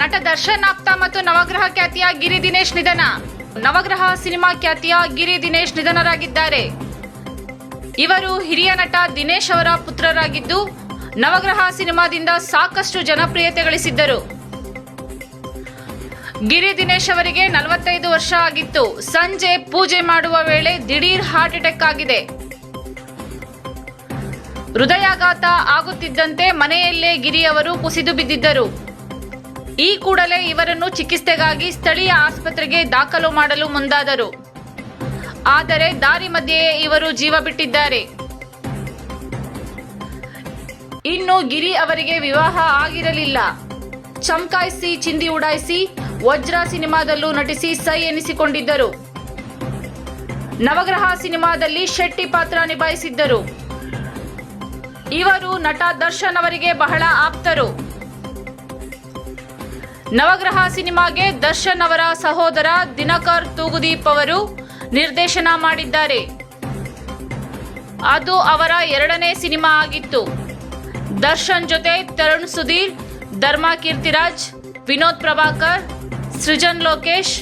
ನಟ ದರ್ಶನ್ ಆಪ್ತ ಮತ್ತು ನವಗ್ರಹ ಖ್ಯಾತಿಯ ಗಿರಿ ದಿನೇಶ್ ನಿಧನ. ನವಗ್ರಹ ಸಿನಿಮಾ ಖ್ಯಾತಿಯ ಗಿರಿ ದಿನೇಶ್ ನಿಧನರಾಗಿದ್ದಾರೆ. ಇವರು ಹಿರಿಯ ನಟ ದಿನೇಶ್ ಅವರ ಪುತ್ರರಾಗಿದ್ದು, ನವಗ್ರಹ ಸಿನಿಮಾದಿಂದ ಸಾಕಷ್ಟು ಜನಪ್ರಿಯತೆ ಗಳಿಸಿದ್ದರು. ಗಿರಿ ದಿನೇಶ್ ಅವರಿಗೆ 45 ವರ್ಷ ಆಗಿತ್ತು. ಸಂಜೆ ಪೂಜೆ ಮಾಡುವ ವೇಳೆ ದಿಢೀರ್ ಹಾರ್ಟ್ ಅಟ್ಯಾಕ್ ಆಗಿದೆ. ಹೃದಯಾಘಾತ ಆಗುತ್ತಿದ್ದಂತೆ ಮನೆಯಲ್ಲೇ ಗಿರಿ ಅವರು ಕುಸಿದು ಬಿದ್ದಿದ್ದರು. ಈ ಕೂಡಲೇ ಇವರನ್ನು ಚಿಕಿತ್ಸೆಗಾಗಿ ಸ್ಥಳೀಯ ಆಸ್ಪತ್ರೆಗೆ ದಾಖಲು ಮಾಡಲು ಮುಂದಾದರು. ಆದರೆ ದಾರಿ ಮಧ್ಯೆಯೇ ಇವರು ಜೀವ ಬಿಟ್ಟಿದ್ದಾರೆ. ಇನ್ನು ಗಿರಿ ಅವರಿಗೆ ವಿವಾಹ ಆಗಿರಲಿಲ್ಲ. ಚಮಕಾಯಿಸಿ ಚಿಂದಿ ಉಡಾಯಿಸಿ ವಜ್ರ ಸಿನಿಮಾದಲ್ಲೂ ನಟಿಸಿ ಸೈ ಎನಿಸಿಕೊಂಡಿದ್ದರು. ನವಗ್ರಹ ಸಿನಿಮಾದಲ್ಲಿ ಶೆಟ್ಟಿ ಪಾತ್ರ ನಿಭಾಯಿಸಿದ್ದರು. ಇವರು ನಟ ದರ್ಶನ್ ಅವರಿಗೆ ಬಹಳ ಆಪ್ತರು. ನವಗ್ರಹ ಸಿನಿಮಾಗೆ ದರ್ಶನ್ ಅವರ ಸಹೋದರ ದಿನಕರ್ ತೂಗುದೀಪ್ ಅವರು ನಿರ್ದೇಶನ ಮಾಡಿದ್ದಾರೆ. ಅದು ಅವರ 2ನೇ ಸಿನಿಮಾ ಆಗಿತ್ತು. ದರ್ಶನ್ ಜೊತೆ ತರುಣ್ ಸುಧೀರ್, ಧರ್ಮ ಕೀರ್ತಿರಾಜ್, ವಿನೋದ್ ಪ್ರಭಾಕರ್, ಸೃಜನ್ ಲೋಕೇಶ್,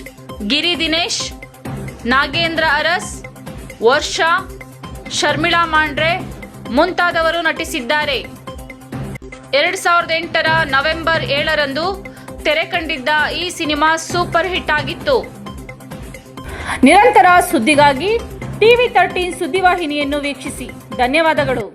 ಗಿರಿ ದಿನೇಶ್, ನಾಗೇಂದ್ರ ಅರಸ್, ವರ್ಷಾ, ಶರ್ಮಿಳಾ ಮಾಂಡ್ರೆ ಮುಂತಾದವರು ನಟಿಸಿದ್ದಾರೆ. 2008ರ ನವೆಂಬರ್ 7ರಂದು ತೆರೆ ಕಂಡಿದ್ದ ಈ ಸಿನಿಮಾ ಸೂಪರ್ ಹಿಟ್ ಆಗಿತ್ತು. ನಿರಂತರ ಸುದ್ದಿಗಾಗಿ ಟಿವಿ 13 ಸುದ್ದಿವಾಹಿನಿಯನ್ನು ವೀಕ್ಷಿಸಿ. ಧನ್ಯವಾದಗಳು.